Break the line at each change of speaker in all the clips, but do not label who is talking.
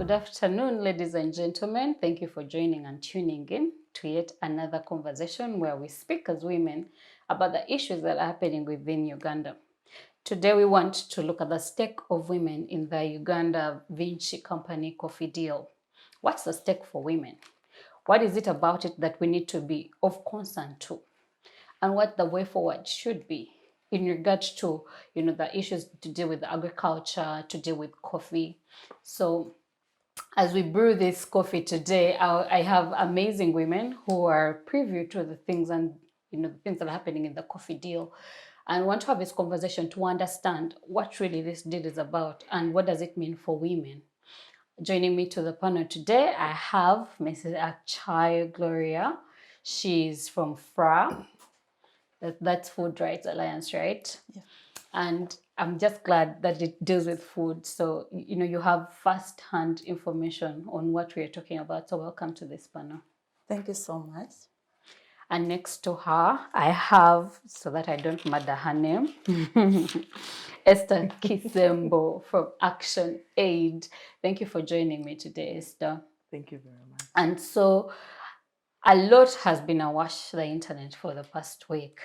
Good afternoon, ladies and gentlemen. Thank you for joining and tuning in to yet another conversation where we speak as women about the issues that are happening within Uganda. Today, we want to look at the stake of women in the Uganda-Vinci company coffee deal. What's the stake for women? What is it about it that we need to be of concern to? And what the way forward should be in regards to, the issues to deal with agriculture, to deal with coffee. So as we brew this coffee today, I have amazing women who are privy to the things and the things that are happening in the coffee deal, and want to have this conversation to understand what really this deal is about and what does it mean for women. Joining me to the panel today, I have Mrs. Acayo Gloria. She's from FRA, that's Food Rights Alliance, right?
Yeah.
And I'm just glad that it deals with food. So, you have first-hand information on what we are talking about. So welcome to this panel.
Thank you so much.
And next to her, I have, so that I don't murder her name, Esther Kisembo from Action Aid. Thank you for joining me today, Esther.
Thank you very much.
And so a lot has been awash the internet for the past week.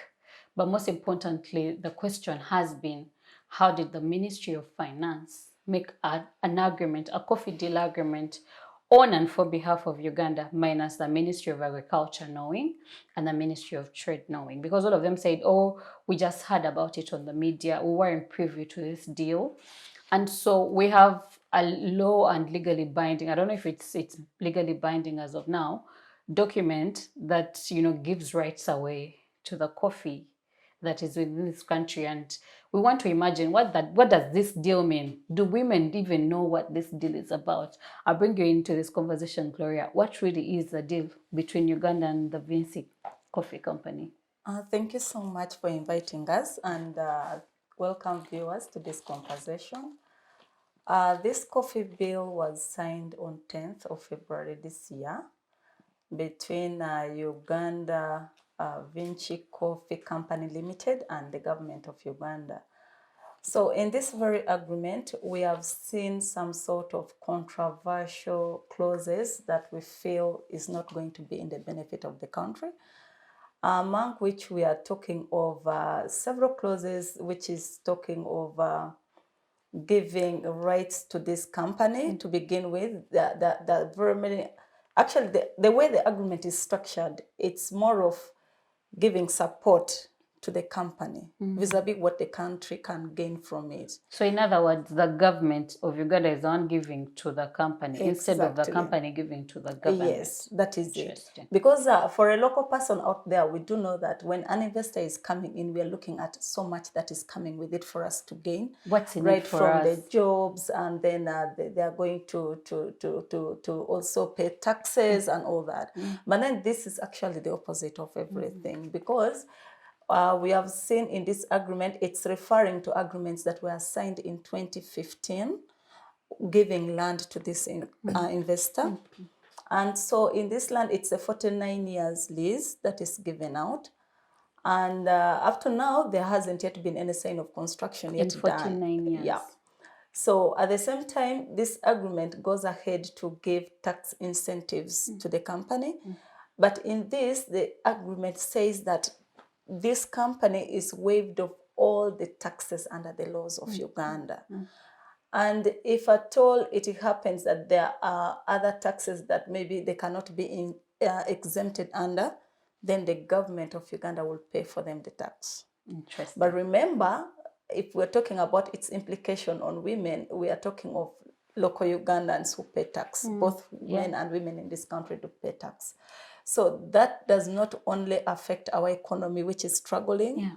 But most importantly, the question has been, how did the Ministry of Finance make an agreement, a coffee deal agreement, on and for behalf of Uganda, minus the Ministry of Agriculture knowing and the Ministry of Trade knowing? Because all of them said, oh, we just heard about it on the media, we weren't privy to this deal. And so we have a law and legally binding, I don't know if it's legally binding as of now, document that gives rights away to the coffee that is within this country. And we want to imagine what does this deal mean? Do women even know what this deal is about? I'll bring you into this conversation, Gloria. What really is the deal between Uganda and the Vinci Coffee Company?
Thank you so much for inviting us, and welcome viewers to this conversation. This coffee bill was signed on 10th of February this year between Uganda-Vinci Coffee Company Limited and the government of Uganda. So in this very agreement, we have seen some sort of controversial clauses that we feel is not going to be in the benefit of the country, among which we are talking of several clauses, which is talking of giving rights to this company to begin with. The very many, actually, the way the agreement is structured, it's more of giving support to the company vis-a-vis what the country can gain from it.
So in other words, the government of Uganda is on giving to the company instead of the company giving to the government.
Yes, that is it. Because for a local person out there, we do know that when an investor is coming in, we are looking at so much that is coming with it for us to gain.
What's in
right
it for
from
us?
The jobs, and then they are going to also pay taxes and all that. But then this is actually the opposite of everything, because we have seen in this agreement, it's referring to agreements that were signed in 2015, giving land to this investor. And so in this land, it's a 49 years lease that is given out. And up to now, there hasn't yet been any sign of construction yet
in 49 years.
Yeah. So at the same time, this agreement goes ahead to give tax incentives to the company. But in this, the agreement says that this company is waived of all the taxes under the laws of Uganda. And if at all it happens that there are other taxes that maybe they cannot be exempted under, then the government of Uganda will pay for them the tax.
Interesting.
But remember, if we're talking about its implication on women, we are talking of local Ugandans who pay tax. Both men and women in this country do pay tax. So that does not only affect our economy, which is struggling,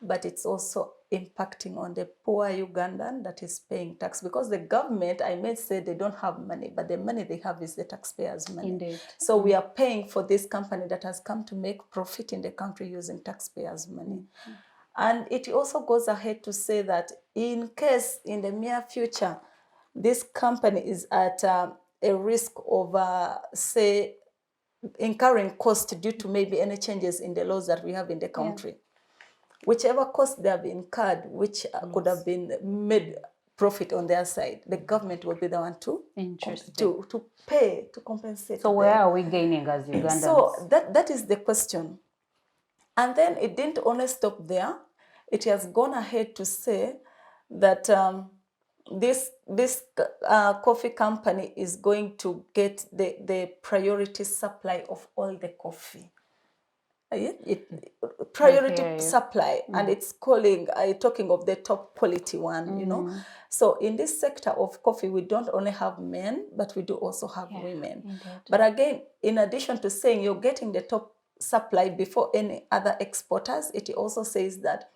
but it's also impacting on the poor Ugandan that is paying tax. Because the government, I may say they don't have money, but the money they have is the taxpayers' money.
Indeed.
So we are paying for this company that has come to make profit in the country using taxpayers' money. And it also goes ahead to say that in case in the near future, this company is at a risk of, say, incurring cost due to maybe any changes in the laws that we have in the country. Whichever cost they have incurred, which could have been made profit on their side, the government will be the one to
Interesting.
to pay, to compensate
So where
them.
are we gaining as Ugandans?
So that is the question. And then it didn't only stop there. It has gone ahead to say that this coffee company is going to get the priority supply of all the coffee. Priority supply, and it's calling talking of the top quality one, you know. So in this sector of coffee, we don't only have men, but we do also have women.
Indeed.
But again, in addition to saying you're getting the top supply before any other exporters, it also says that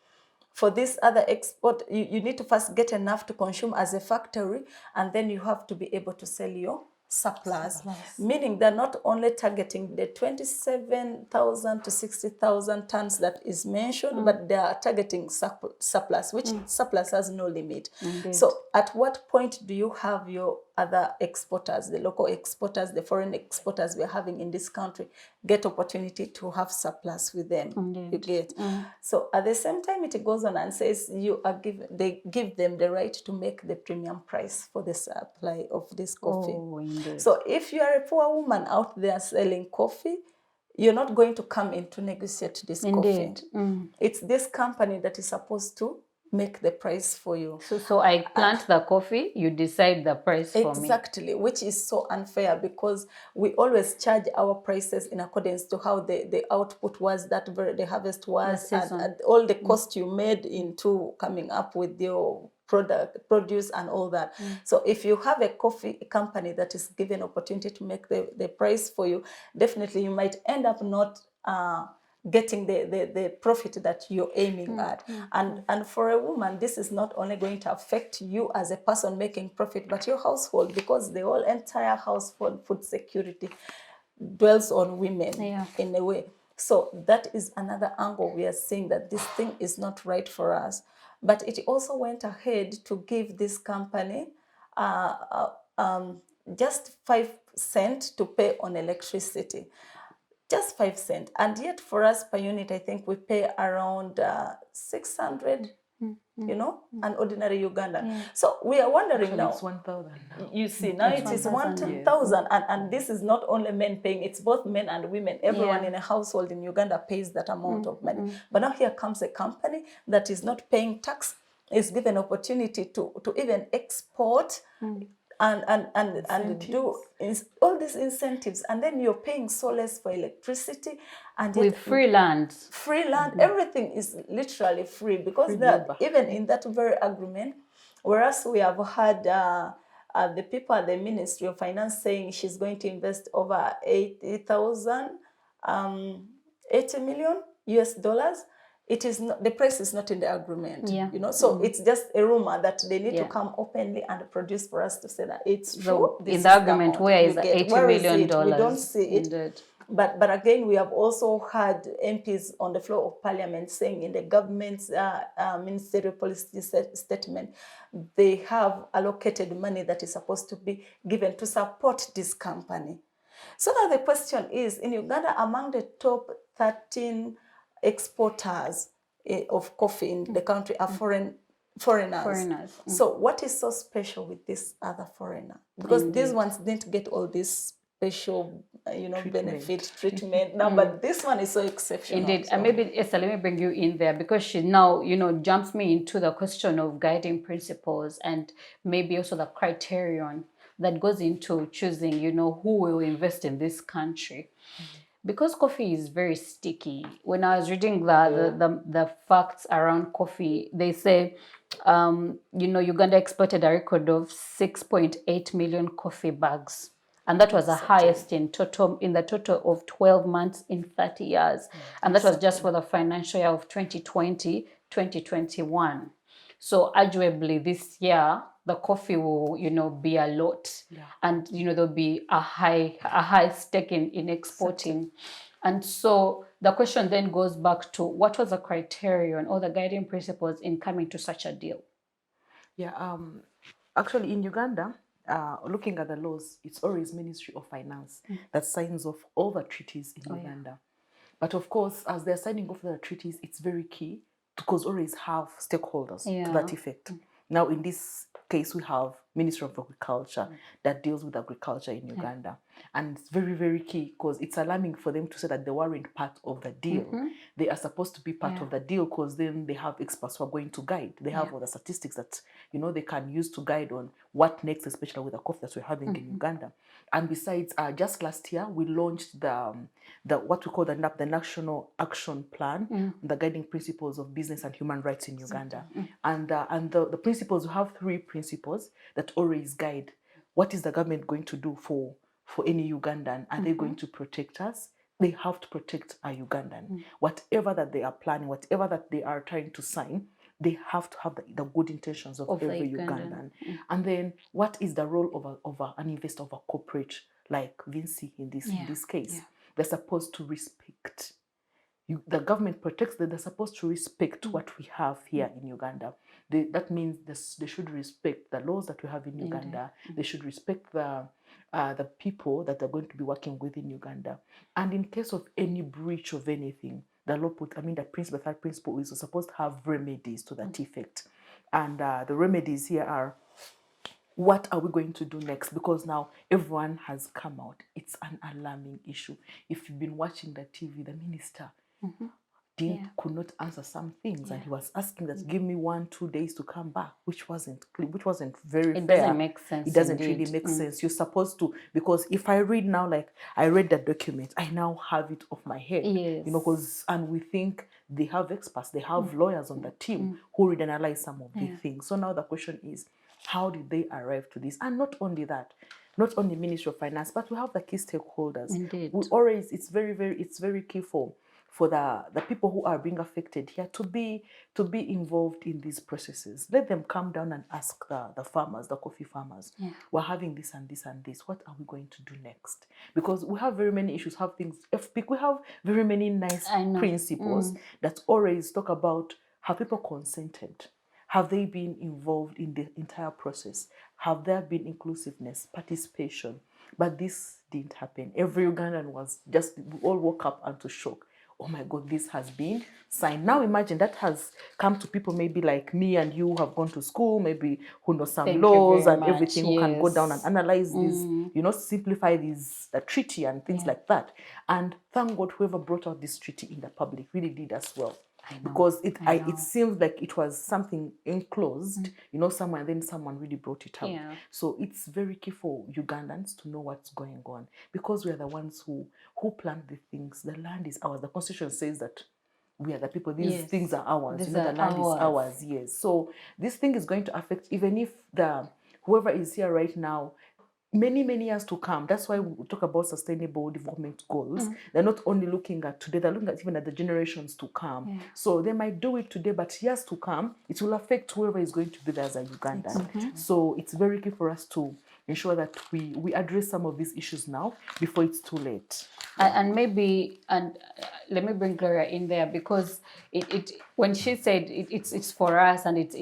for this other export, you need to first get enough to consume as a factory, and then you have to be able to sell your surplus. Meaning they're not only targeting the 27,000 to 60,000 tons that is mentioned, but they are targeting surplus, which surplus has no limit.
Indeed.
So at what point do you have your other exporters, the local exporters, the foreign exporters we're having in this country, get opportunity to have surplus with them?
Indeed.
You get. So at the same time, it goes on and says they give them the right to make the premium price for the supply of this coffee.
Oh, indeed.
So if you are a poor woman out there selling coffee, you're not going to come in to negotiate this coffee. It's this company that is supposed to make the price for you.
So I plant the coffee, you decide the price for me.
Exactly, which is so unfair, because we always charge our prices in accordance to how the output was, the harvest was, and all the cost you made into coming up with your produce and all that. So if you have a coffee company that is given opportunity to make the price for you, definitely you might end up not getting the profit that you're aiming at. And for a woman, this is not only going to affect you as a person making profit, but your household, because the whole entire household food security dwells on women in a way. So that is another angle we are seeing, that this thing is not right for us. But it also went ahead to give this company just 5 cents to pay on electricity. Just 5 cents. And yet for us per unit, I think we pay around 600, you know, an ordinary Ugandan. So we are wondering now.
It's 1,000 now.
You see, now it is 1,000. And this is not only men paying, it's both men and women. Everyone in a household in Uganda pays that amount of money. But now here comes a company that is not paying tax, is given opportunity to even export and do all these incentives, and then you're paying so less for electricity, and
with free land,
everything is literally free, because that even in that very agreement, whereas we have had the people at the Ministry of Finance saying she's going to invest over 80 million US dollars. It is not, the price is not in the agreement, you know. So it's just a rumor that they need to come openly and produce for us to say that it's true.
This in the agreement, where is the $80 million?
We don't see it.
Indeed.
But again, we have also had MPs on the floor of Parliament saying in the government's ministerial policy statement, they have allocated money that is supposed to be given to support this company. So now the question is, in Uganda, among the top 13 exporters of coffee in the country are foreigners. So what is so special with this other foreigner? Because these ones didn't get all this special, benefit treatment. Now, but this one is so exceptional.
Indeed.
So.
And maybe, Esther, let me bring you in there, because she now, jumps me into the question of guiding principles and maybe also the criterion that goes into choosing, who will invest in this country. Because coffee is very sticky. When I was reading the facts around coffee, they say, Uganda exported a record of 6.8 million coffee bags. And that was the highest in the total of 12 months in 30 years. And that was just for the financial year of 2020, 2021. So arguably this year, the coffee will, be a lot. Yeah. And, there'll be a high stake in exporting. And so the question then goes back to, what was the criterion or the guiding principles in coming to such a deal?
Yeah, actually in Uganda, looking at the laws, it's always Ministry of Finance that signs off all the treaties in Uganda. Yeah. But of course, as they're signing off the treaties, it's very key because always have stakeholders to that effect. Now, in this case, we have Ministry of Agriculture that deals with agriculture in Uganda. And it's very, very key because it's alarming for them to say that they weren't part of the deal. They are supposed to be part of the deal because then they have experts who are going to guide. They have all the statistics that, they can use to guide on what next, especially with the coffee that we're having in Uganda. And besides, just last year, we launched the what we call the National Action Plan, the guiding principles of business and human rights in Uganda. And the principles, we have 3 principles that always guide what is the government going to do for any Ugandan. Are they going to protect us? They have to protect a Ugandan. Whatever that they are planning, whatever that they are trying to sign, they have to have the good intentions of every Ugandan. And then what is the role of an investor, of a corporate like Vinci in this case? They're supposed to respect. The government protects them. They're supposed to respect what we have here in Uganda. That means they should respect the laws that we have in Uganda. They should respect the people that are going to be working with in Uganda. And in case of any breach of anything, the law the third principle is supposed to have remedies to that effect. And the remedies here are, what are we going to do next? Because now everyone has come out. It's an alarming issue. If you've been watching the TV, the minister could not answer some things, and he was asking that give me 1-2 days to come back, which wasn't very fair.
It doesn't make sense.
It doesn't really make sense. You're supposed to, because if I read now, like I read that document, I now have it off my head. Because and we think they have experts, they have lawyers on the team who read and analyze some of these things. So now the question is, how did they arrive to this? And not only that, not only Ministry of Finance, but we have the key stakeholders.
Indeed.
We always, it's very key for the people who are being affected here to be involved in these processes. Let them come down and ask the farmers, the coffee farmers, we're having this and this and this. What are we going to do next? Because we have very many issues, we have very many nice principles that always talk about, have people consented? Have they been involved in the entire process? Have there been inclusiveness, participation? But this didn't happen. Every Ugandan we all woke up into shock. Oh my God, this has been signed. Now imagine that has come to people maybe like me and you, who have gone to school, maybe who know some laws and everything, who can go down and analyze these, simplify the treaty and things like that. And thank God whoever brought out this treaty in the public really did as well. Because it seems like it was something enclosed, somewhere, and then someone really brought it out. So it's very key for Ugandans to know what's going on, because we are the ones who plant the things. The land is ours. The Constitution says that we are the people. These things are ours. The land is ours. Yes. So this thing is going to affect, even if whoever is here right now, many years to come. That's why we talk about sustainable development goals. They're not only looking at today, they're looking at even at the generations to come. So they might do it today, but years to come, it will affect whoever is going to be there as a Ugandan. So it's very key for us to ensure that we address some of these issues now before it's too late.
And maybe, let me bring Gloria in there, because it when she said it's for us, and it's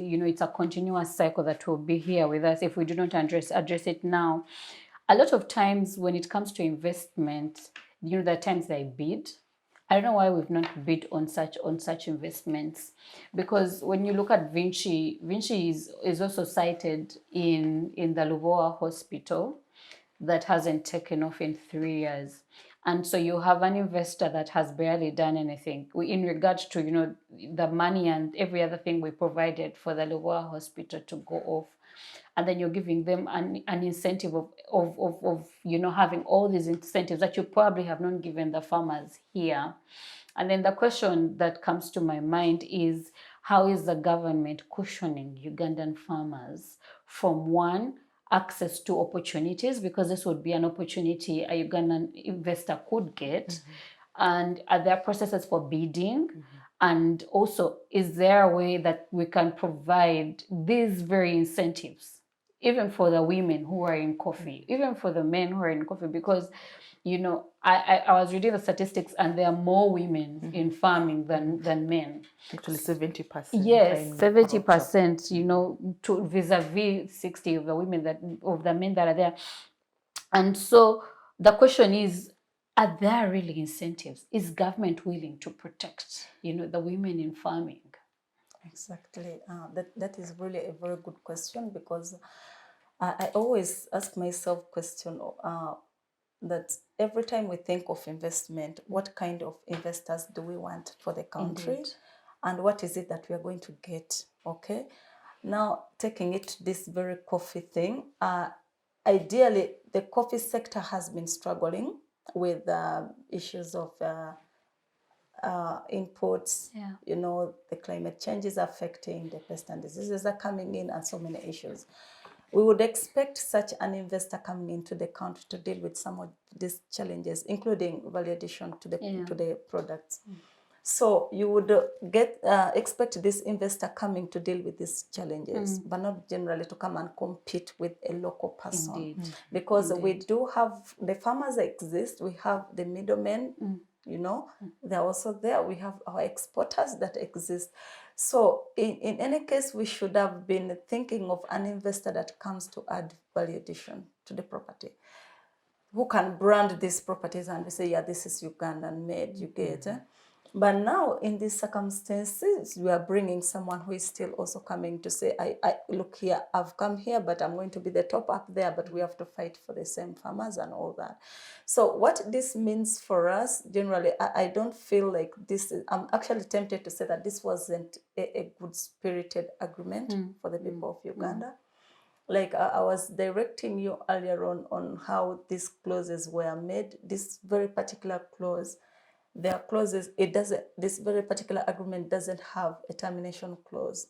a continuous cycle that will be here with us if we do not address it now. A lot of times when it comes to investment, there are times they bid. I don't know why we've not bid on such investments, because when you look at Vinci is also cited in the Luvoa hospital that hasn't taken off in 3 years. And so you have an investor that has barely done anything in regards to, the money and every other thing we provided for the Luvoa hospital to go off. And then you're giving them an incentive of having all these incentives that you probably have not given the farmers here. And then the question that comes to my mind is, how is the government cushioning Ugandan farmers from, one, access to opportunities, because this would be an opportunity a Ugandan investor could get, and are there processes for bidding? And also, is there a way that we can provide these very incentives, even for the women who are in coffee, even for the men who are in coffee? Because, I was reading the statistics, and there are more women in farming than men.
Actually, 70%.
Yes, 70%. To vis-a-vis 60 of the men that are there. And so the question is, are there really incentives? Is government willing to protect, the women in farming?
Exactly. That is really a very good question, because I always ask myself question that every time we think of investment, what kind of investors do we want for the country?
Indeed.
And what is it that we are going to get? Okay. Now, taking it to this very coffee thing, ideally, the coffee sector has been struggling with issues of inputs.
Yeah.
You know, the climate change is affecting, the pest and diseases are coming in, and so many issues. We would expect such an investor coming into the country to deal with some of these challenges, including value addition to the products. So you would expect this investor coming to deal with these challenges, but not generally to come and compete with a local person.
Indeed.
Because we do have the farmers exist, we have the middlemen, you know, they're also there. We have our exporters that exist. So in any case, we should have been thinking of an investor that comes to add value addition to the property, who can brand these properties and say, yeah, this is Ugandan made, you get it. But now in these circumstances, we are bringing someone who is still also coming to say, I look here, I've come here, but I'm going to be the top up there, but we have to fight for the same farmers and all that. So what this means for us, generally, I don't feel like this is, I'm actually tempted to say that this wasn't a good spirited agreement for the people of Uganda. Like I was directing you earlier on how these clauses were made. This very particular clause, there are clauses, this very particular agreement doesn't have a termination clause.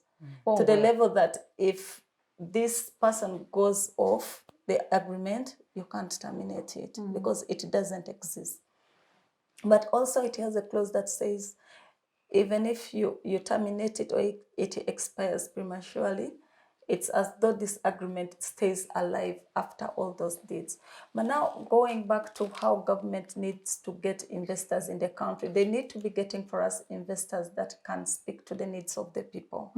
To the level that if this person goes off the agreement, you can't terminate it because it doesn't exist. But also it has a clause that says, even if you terminate it or it expires prematurely, it's as though this agreement stays alive after all those deeds. But now going back to how government needs to get investors in the country, they need to be getting for us investors that can speak to the needs of the people.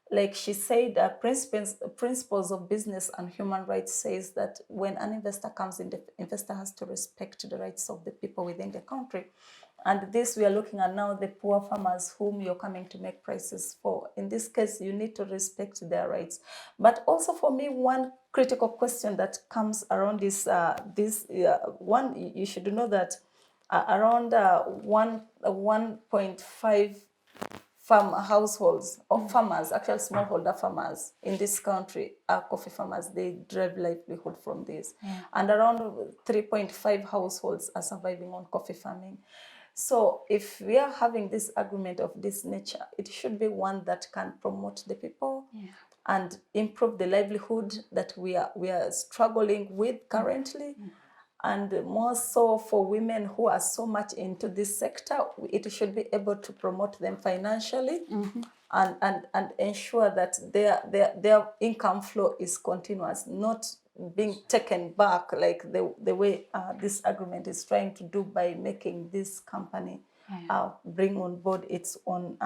Like she said, principles of business and human rights says that when an investor comes in, the investor has to respect the rights of the people within the country. And this we are looking at now, the poor farmers whom you're coming to make prices for. In this case, you need to respect their rights. But also for me, one critical question that comes around this, one, you should know that around 1.5 farm households or farmers, actual smallholder farmers in this country are coffee farmers. They derive livelihood from this. And around 3.5 households are surviving on coffee farming. So if we are having this agreement of this nature, it should be one that can promote the people and improve the livelihood that we are struggling with currently. And more so for women who are so much into this sector, it should be able to promote them financially and ensure that their income flow is continuous, not being taken back like the way this agreement is trying to do by making this company bring on board its own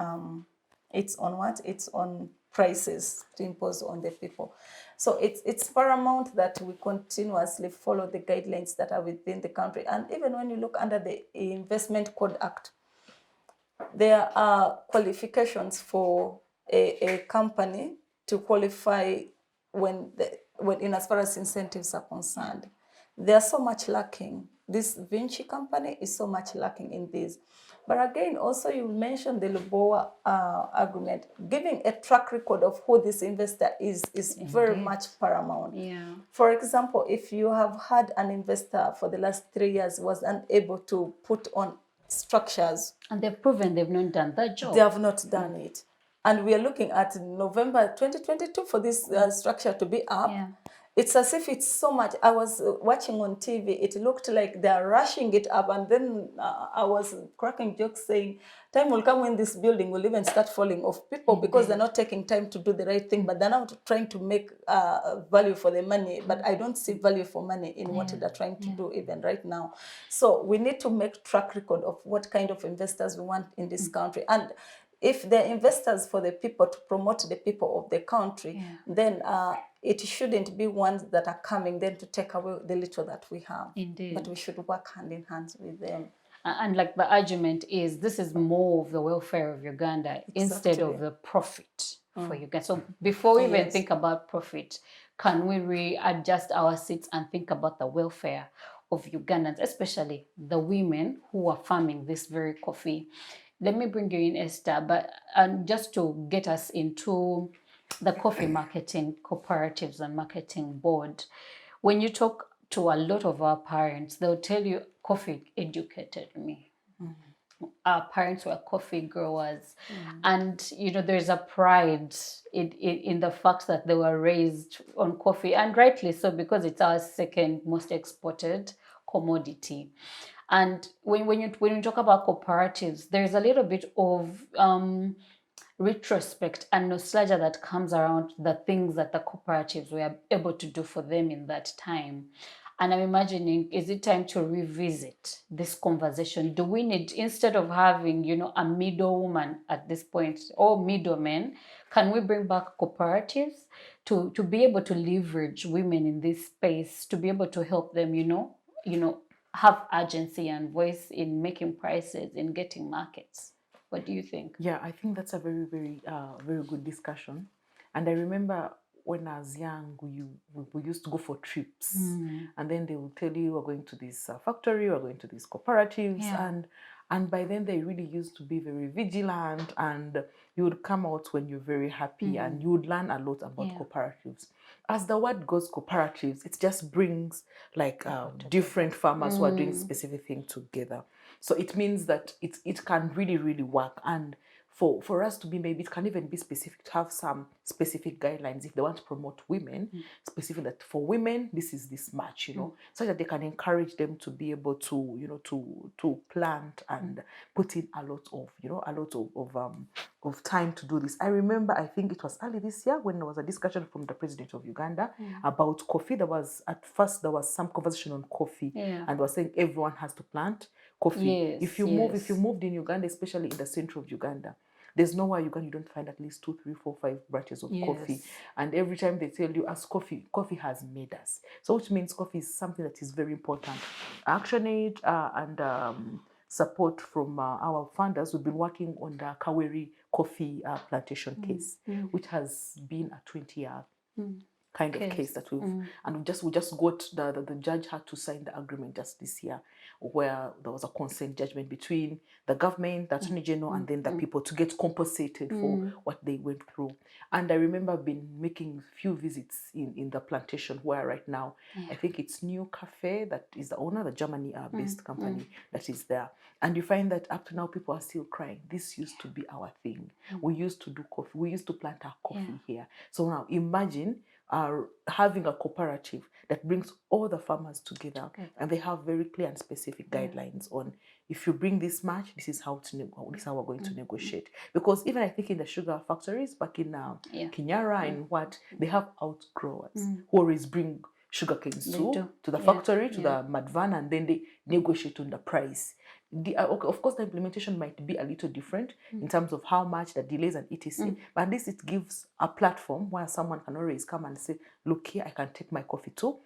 prices to impose on the people. So it's paramount that we continuously follow the guidelines that are within the country. And even when you look under the Investment Code Act, there are qualifications for a company to qualify when in as far as incentives are concerned. They are so much lacking. This Vinci company is so much lacking in this. But again, also you mentioned the Lubowa agreement. Giving a track record of who this investor is very much paramount. For example, if you have had an investor for the last 3 years was unable to put on structures.
And they've proven they've not done that job.
They have not done it. And we are looking at November 2022 for this structure to be up. It's as if it's so much. I was watching on TV, it looked like they're rushing it up. And then I was cracking jokes saying, time will come when this building will even start falling off people because they're not taking time to do the right thing, but they're now trying to make value for the money. But I don't see value for money in what they're trying to do even right now. So we need to make track record of what kind of investors we want in this country. And if they're investors for the people, to promote the people of the country, then it shouldn't be ones that are coming then to take away the little that we have.
Indeed.
But we should work hand in hand with them.
And like the argument is, this is more of the welfare of Uganda instead of
Exactly.
the profit for Uganda. So before we even
Yes.
think about profit, can we readjust our seats and think about the welfare of Ugandans, especially the women who are farming this very coffee? Let me bring you in, Esther, but just to get us into the coffee marketing cooperatives and marketing board, when you talk to a lot of our parents, they'll tell you coffee educated me. Our parents were coffee growers, and there's a pride in the fact that they were raised on coffee, and rightly so, because it's our second most exported commodity. And when you talk about cooperatives, there's a little bit of retrospect and nostalgia that comes around the things that the cooperatives were able to do for them in that time. And I'm imagining, is it time to revisit this conversation? Do we need, instead of having, a middlewoman at this point, or middlemen, can we bring back cooperatives to be able to leverage women in this space, to be able to help them, have agency and voice in making prices, in getting markets? What do you think?
Yeah, I think that's a very, very, very good discussion. And I remember when I was young, we used to go for trips, and then they would tell you, we're going to this factory, we're going to these cooperatives,
Yeah.
and by then they really used to be very vigilant, and you would come out when you're very happy, and you would learn a lot about cooperatives. As the word goes, cooperatives, it just brings like different farmers who are doing specific things together. So it means that it can really, really work. And for us to be, maybe it can even be specific, to have some specific guidelines if they want to promote women, specific that for women, this is this much, so that they can encourage them to be able to, to plant and put in a lot of time to do this. I remember, I think it was early this year when there was a discussion from the president of Uganda about coffee. At first there was some conversation on coffee, and was saying everyone has to plant coffee.
Yes,
if you moved in Uganda, especially in the center of Uganda, there's nowhere you don't find at least 2, 3, 4, 5 branches of coffee. And every time they tell you, as coffee has made us. So which means coffee is something that is very important. ActionAid and support from our funders, we've been working on the Kaweri coffee plantation case, which has been a 20-year kind of case that and we just got the judge had to sign the agreement just this year, where there was a consent judgment between the government, the attorney general, and then the people to get compensated for what they went through. And I remember been making few visits in the plantation, where right now I think it's New Cafe that is the owner, the Germany based company that is there. And you find that up to now people are still crying, this used to be our thing. We used to do coffee, we used to plant our coffee here. So now imagine having a cooperative that brings all the farmers together, and they have very clear and specific guidelines on, if you bring this much, this is how we're going to negotiate. Because even I think in the sugar factories back in Kinyara and what, they have outgrowers who always bring sugar canes to the factory, to the mud van, and then they negotiate on the price. Of course, the implementation might be a little different in terms of how much, the delays and etc. But at least it gives a platform where someone can always come and say, look here, I can take my coffee to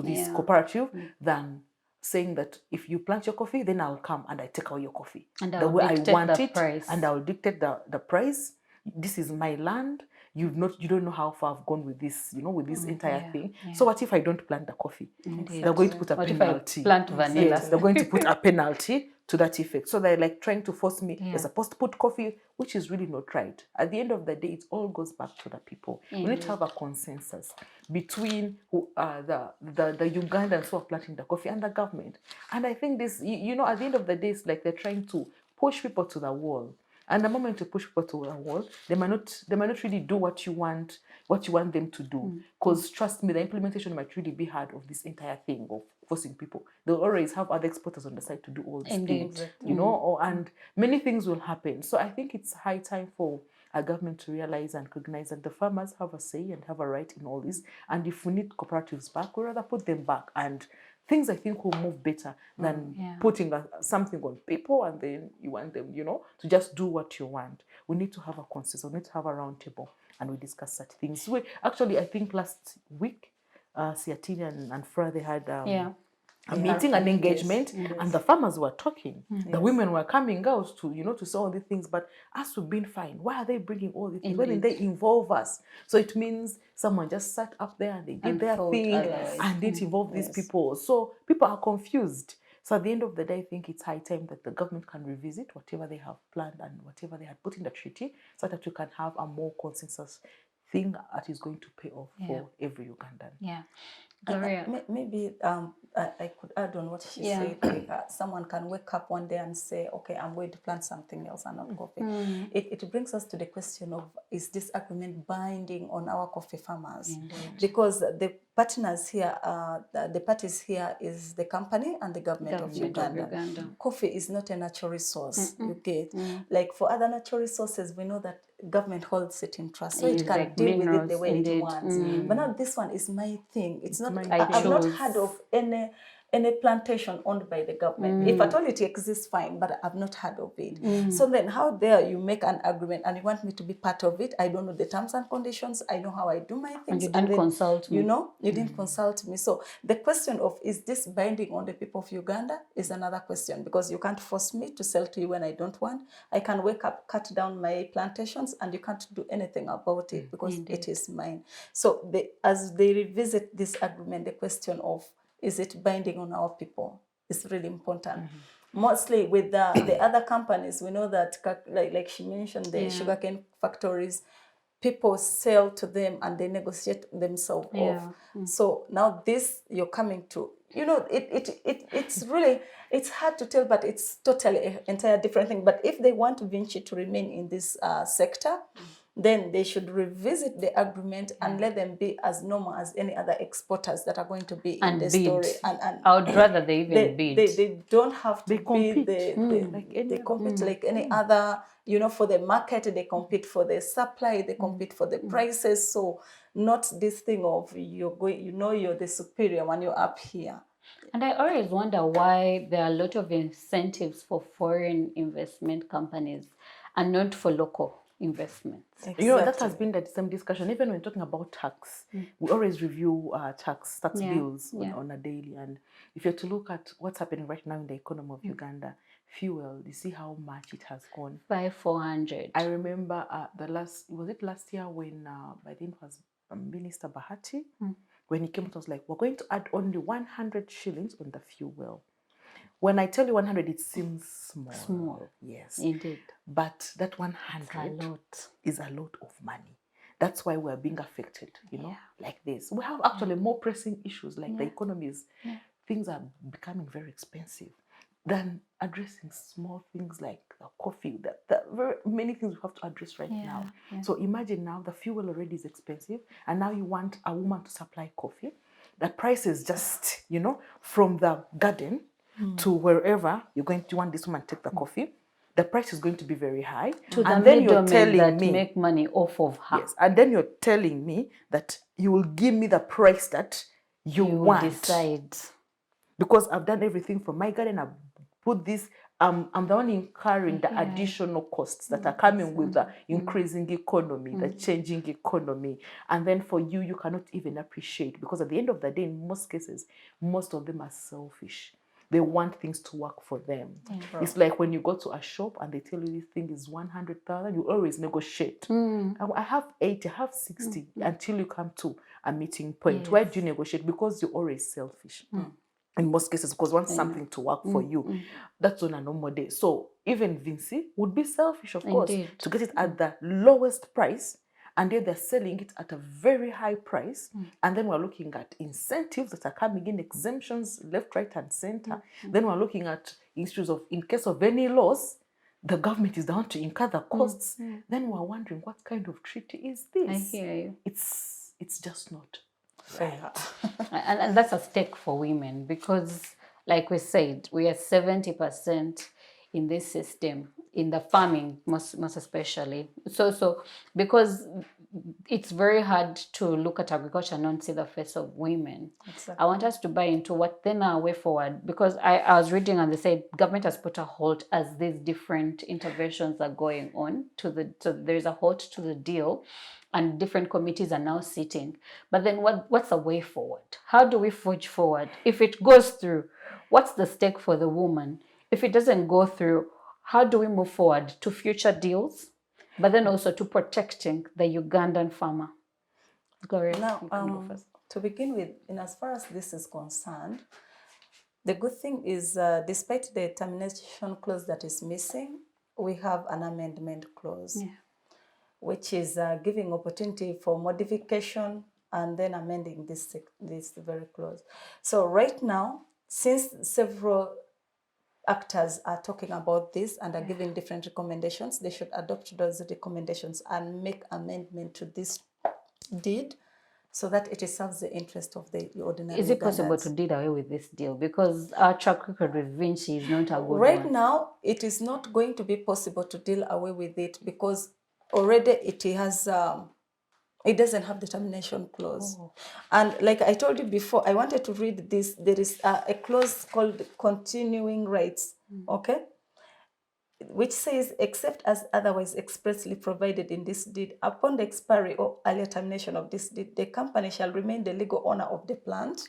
this cooperative, than saying that if you plant your coffee, then I'll come and I take out your coffee
and
the way I want it,
price.
and I'll dictate the price. This is my land. You don't know how far I've gone with this, with this entire thing. So what if I don't plant the coffee? They're going to put a penalty.
If I plant vanilla?
Yes, they're going to put a penalty to that effect. So they're like trying to force me. You're supposed to put coffee, which is really not right. At the end of the day, it all goes back to the people. We need to have a consensus between the Ugandans who are planting the coffee and the government. And I think this, at the end of the day, it's like they're trying to push people to the wall. And the moment you push people to a wall, they might not really do what you want them to do. Because trust me, the implementation might really be hard of this entire thing of forcing people. They'll always have other exporters on the side to do all these things, and many things will happen. So I think it's high time for a government to realize and recognize that the farmers have a say and have a right in all this. And if we need cooperatives back, we'd rather put them back. And things, I think, will move better than putting something on people and then you want them, to just do what you want. We need to have a consensus. We need to have a round table and we discuss such things. Actually, I think last week, Siatini and Fra, they had a meeting, an engagement, and the farmers were talking. The women were coming out to, to say all these things, but us we've been fine. Why are they bringing all these things? Why didn't they involve us? So it means someone just sat up there and they did their thing and didn't involve these people. So people are confused. So at the end of the day, I think it's high time that the government can revisit whatever they have planned and whatever they had put in the treaty, so that we can have a more consensus thing that is going to pay off for every Ugandan.
Yeah. Gloria.
Maybe I could add on what she said. Like, someone can wake up one day and say, okay, I'm going to plant something else and not coffee. It brings us to the question of, is this agreement binding on our coffee farmers? Indeed. Because the partners here, the parties here is the company and the government of Uganda. Coffee is not a natural resource, you get. Like for other natural resources, we know that government holds it in trust, so it can deal with it the way it wants. But now this one is my thing. It's not. I've not heard of any plantation owned by the government. If at all it exists, fine, but I've not heard of it. So then how dare you make an agreement and you want me to be part of it? I don't know the terms and conditions. I know how I do my things.
And you didn't consult me.
You didn't consult me. So the question of, is this binding on the people of Uganda, is another question, because you can't force me to sell to you when I don't want. I can wake up, cut down my plantations, and you can't do anything about it because it is mine. So as they revisit this agreement, the question of, is it binding on our people, is really important. Mostly with the other companies, we know that, like she mentioned, the sugarcane factories, people sell to them and they negotiate themselves off. So now this, you're coming to, it's really, it's hard to tell, but it's totally an entire different thing. But if they want Vinci to remain in this sector, then they should revisit the agreement and let them be as normal as any other exporters that are going to be in the story. And
I would rather they even bid.
They don't have to
compete.
They compete like any other, for the market, they compete for the supply, they compete for the prices. So not this thing of you're the superior when you're up here.
And I always wonder why there are a lot of incentives for foreign investment companies and not for local investments.
Exactly.
That has been the same discussion. Even when talking about tax, we always review tax bills on a daily. And if you're to look at what's happening right now in the economy of Uganda, fuel, you see how much it has gone.
By 400.
I remember last year when I think it was Minister Bahati, when he came, it was like, we're going to add only 100 shillings on the fuel. When I tell you 100, it seems small.
Small.
Yes.
Indeed.
But that 100 is a lot of money. That's why we're being affected, like this. We have actually more pressing issues, like the economy is, things are becoming very expensive, than addressing small things like coffee. There are very many things we have to address right now. Yeah. So imagine now the fuel already is expensive, and now you want a woman to supply coffee. The price is just, from the garden to wherever you want this woman to take the coffee, the price is going to be very high.
And then you're telling me make money off of her.
Yes, and then you're telling me that you will give me the price that you want.
Decide.
Because I've done everything from my garden. I've put this. I'm the one incurring the additional costs that are coming with the increasing economy, the changing economy. And then for you, you cannot even appreciate, because at the end of the day, in most cases, most of them are selfish. They want things to work for them. It's like when you go to a shop and they tell you this thing is 100,000, you always negotiate. I have 80, I have 60 until you come to a meeting point. Yes. Why do you negotiate? Because you're always selfish. In most cases, because you want something to work for you. That's on a normal day. So even Vinci would be selfish, of course, to get it at the lowest price. And then they're selling it at a very high price. And then we're looking at incentives that are coming in, exemptions left, right, and center. Then we're looking at issues of, in case of any loss, the government is down to incur the costs. Then we're wondering, what kind of treaty is this?
I hear you.
It's just not
fair. And that's a stake for women, because, like we said, we are 70% in this system, in the farming, most especially. So because it's very hard to look at agriculture and not see the face of women. Exactly. I want us to buy into what then our way forward, because I was reading and they said government has put a halt as these different interventions are going on so there's a halt to the deal, and different committees are now sitting. But then what's the way forward? How do we forge forward? If it goes through, what's the stake for the woman? If it doesn't go through, how do we move forward to future deals, but then also to protecting the Ugandan farmer? Gloria,
Now,
you can go first.
to begin with, in as far as this is concerned, the good thing is, despite the termination clause that is missing, we have an amendment clause, which is giving opportunity for modification and then amending this very clause. So right now, since several actors are talking about this and are giving different recommendations, they should adopt those recommendations and make amendment to this deed so that it serves the interest of the ordinary
Is it possible to
Ugandans.
do away with this deal? Because our track record with Vinci is not a good
Right
one.
now, it is not going to be possible to deal away with it because already it has, it doesn't have the termination clause. And like I told you before, I wanted to read this. There is a clause called continuing rights, okay? Which says, except as otherwise expressly provided in this deed, upon the expiry or earlier termination of this deed, the company shall remain the legal owner of the plant,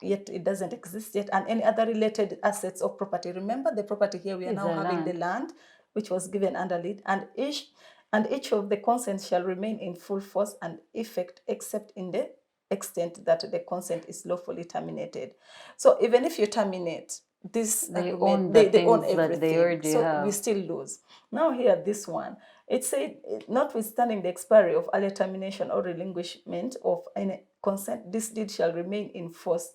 yet it doesn't exist yet, and any other related assets or property. Remember the property here, we are
Is
now
the
having
land.
the land, which was given under lead, and each of the consents shall remain in full force and effect, except in the extent that the consent is lawfully terminated. So even if you terminate this
They
agreement,
own the
they own
things that they
everything.
already
So
have.
we still lose. Now here, this one, it said, notwithstanding the expiry of earlier termination or relinquishment of any consent, this deed shall remain in force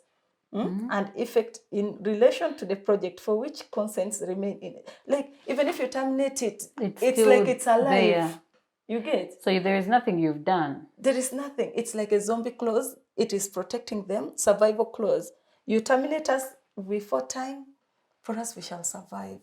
and effect in relation to the project for which consents remain in it. Like, even if you terminate it, it's
still
like it's alive.
there.
You get?
So there is nothing you've done.
There is nothing. It's like a zombie clause. It is protecting them. Survival clause. You terminate us before time, for us we shall survive.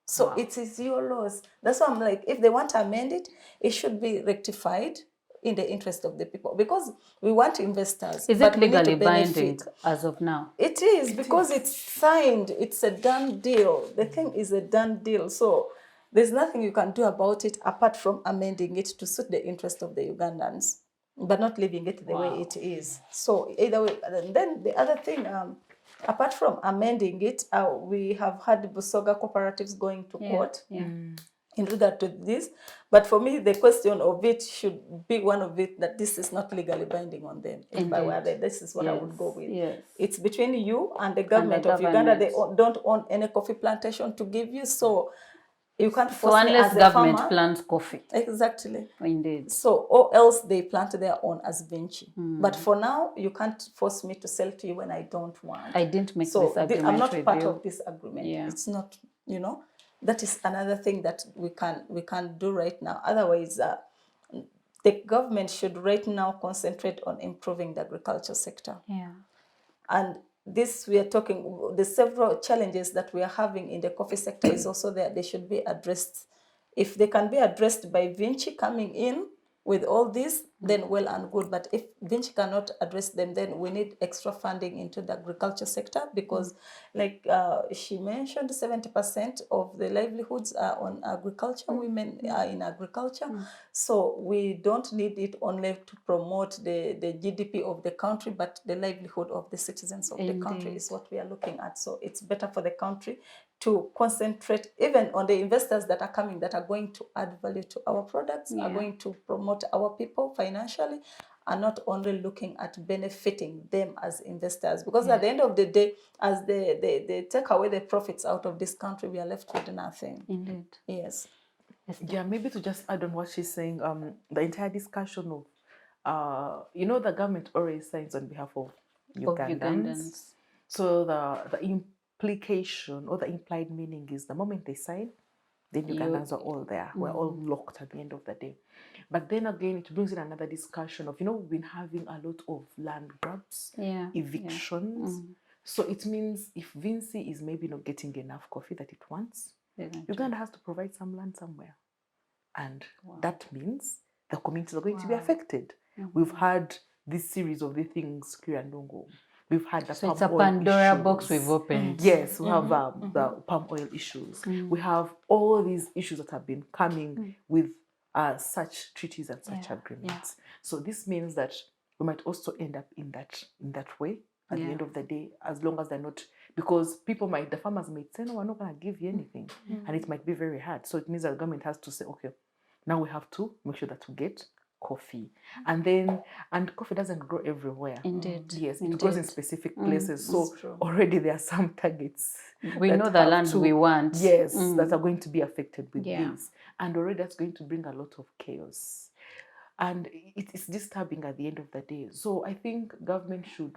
So it is your loss. That's why I'm like, if they want to amend it, it should be rectified in the interest of the people, because we want investors.
Is
but
it
we need to
legally binding
benefit.
as of now?
It is, because it's signed. It's a done deal. The thing is a done deal. So there's nothing you can do about it apart from amending it to suit the interest of the Ugandans, but not leaving it the way it is. So either way, and then the other thing, apart from amending it, we have had Busoga cooperatives going to court in regard to this. But for me, the question of it should be one of it, that this is not legally binding on them. If I were there, this is what I would go with.
Yes.
It's between you and the government of Uganda. They don't own any coffee plantation to give you, so you can't force me
unless
as a
government
farmer.
plants coffee.
Exactly.
Indeed.
So, or else they plant their own as Vinci. But for now, you can't force me to sell to you when I don't want.
I didn't make
So
this agreement
I'm not
with
part
you.
of this agreement.
Yeah.
It's not, that is another thing that we can do right now. Otherwise, the government should right now concentrate on improving the agriculture sector.
Yeah.
And this, we are talking, the several challenges that we are having in the coffee sector is also there. They should be addressed. If they can be addressed by Vinci coming in with all this, then well and good. But if Vinci cannot address them, then we need extra funding into the agriculture sector, because like she mentioned, 70% of the livelihoods are on agriculture. Women are in agriculture. So we don't need it only to promote the GDP of the country, but the livelihood of the citizens of the country is what we are looking at. So it's better for the country to concentrate even on the investors that are coming, that are going to add value to our products, are going to promote our people financially, and not only looking at benefiting them as investors. Because at the end of the day, as they take away the profits out of this country, we are left with nothing.
Indeed.
Yes.
Yeah, maybe to just add on what she's saying, the entire discussion of, the government always signs on behalf of Ugandans. So the implication or the implied meaning is the moment they sign, then Ugandans are all there. We're all locked at the end of the day. But then again, it brings in another discussion of, we've been having a lot of land grabs, evictions. So it means if Vinci is maybe not getting enough coffee that it wants, Uganda has to provide some land somewhere. And that means the communities are going to be affected. We've had this series of the things, Kirandongo. We've had the palm
it's a
oil
Pandora
issues.
box we've opened.
Yes, we have the palm oil issues. We have all these issues that have been coming with such treaties and such agreements. So this means that we might also end up in that way, at the end of the day, as long as they're not, because the farmers might say, no, we're not going to give you anything. And it might be very hard. So it means that the government has to say, okay, now we have to make sure that we get coffee. And coffee doesn't grow everywhere.
Indeed.
Yes, it
Indeed.
grows in specific places. So
true.
already there are some targets.
We
that
know the
have
land
to-
we want.
Yes, that are going to be affected with
Yeah.
this. And already that's going to bring a lot of chaos. And it's disturbing at the end of the day. So I think government should,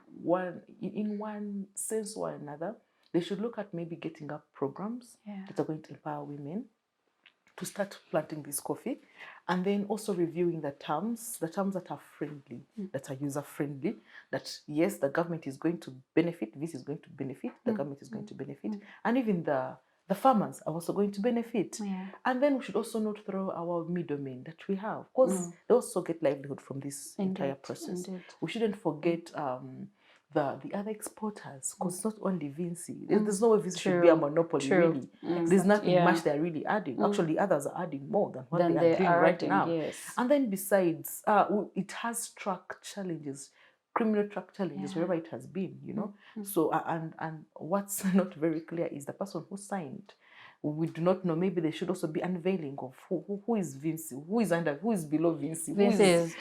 in one sense or another, they should look at maybe getting up programs that are going to empower women to start planting this coffee, and then also reviewing the terms that are friendly, that are user friendly, that yes, the government is going to benefit, this is going to benefit, the government is going to benefit, and even the farmers are also going to benefit.
Yeah.
And then we should also not throw our middlemen that we have, because they also get livelihood from this entire process.
Indeed.
We shouldn't forget the other exporters, because it's not only Vinci. There's no way Vinci should be a monopoly, really. There's nothing much they're really adding. Actually, others are adding more than what they are doing right now.
Yes.
And then besides, it has track challenges, criminal track challenges, wherever it has been, So, and what's not very clear is the person who signed. We do not know. Maybe they should also be unveiling of who is Vinci, who is below Vinci.
This is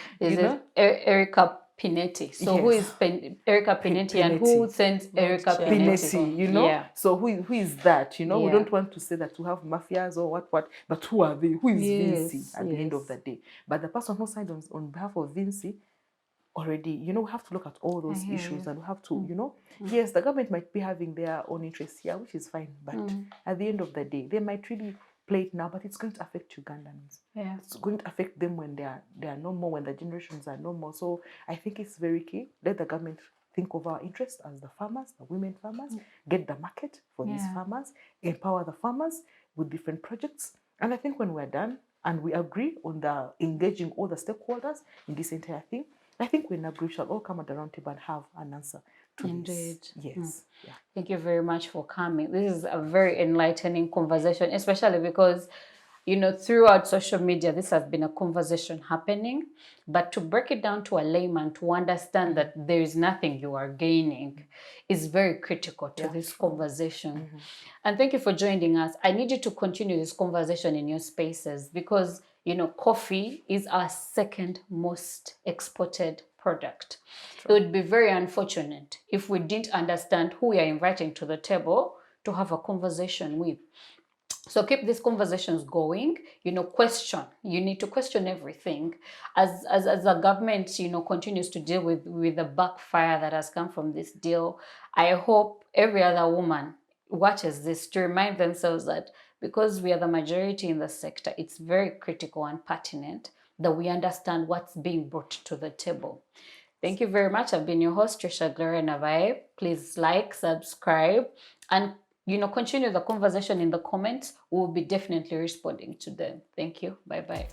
Erica Pinetti. So who is Erica Pinetti, and who sends Erica Pinetti?
Pinetti, So who is that? We don't want to say that we have mafias or what, but who are they? Who is Vinci at the end of the day? But the person who signed on behalf of Vinci, already, we have to look at all those issues, and we have to, yes, the government might be having their own interests here, which is fine, but at the end of the day, they might really play it now, but it's going to affect Ugandans.
Yeah.
It's going to affect them when they are no more, when the generations are no more. So I think it's very key. Let the government think of our interests as the farmers, the women farmers, get the market for these farmers, empower the farmers with different projects. And I think when we're done and we agree on the engaging all the stakeholders in this entire thing, I think when we shall all come at the round table and have an answer to
Indeed.
this. Yes. Yeah.
Thank you very much for coming. This is a very enlightening conversation, especially because, throughout social media, this has been a conversation happening. But to break it down to a layman, to understand that there is nothing you are gaining is very critical to this conversation. And thank you for joining us. I need you to continue this conversation in your spaces because, coffee is our second most exported product. It would be very unfortunate if we didn't understand who we are inviting to the table to have a conversation with. So keep these conversations going, question. You need to question everything. As the government, continues to deal with the backfire that has come from this deal, I hope every other woman watches this to remind themselves that because we are the majority in the sector, it's very critical and pertinent that we understand what's being brought to the table. Thank you very much. I've been your host, Tricia Gloria Nabaye. Please like, subscribe, and continue the conversation in the comments. We'll be definitely responding to them. Thank you. Bye-bye.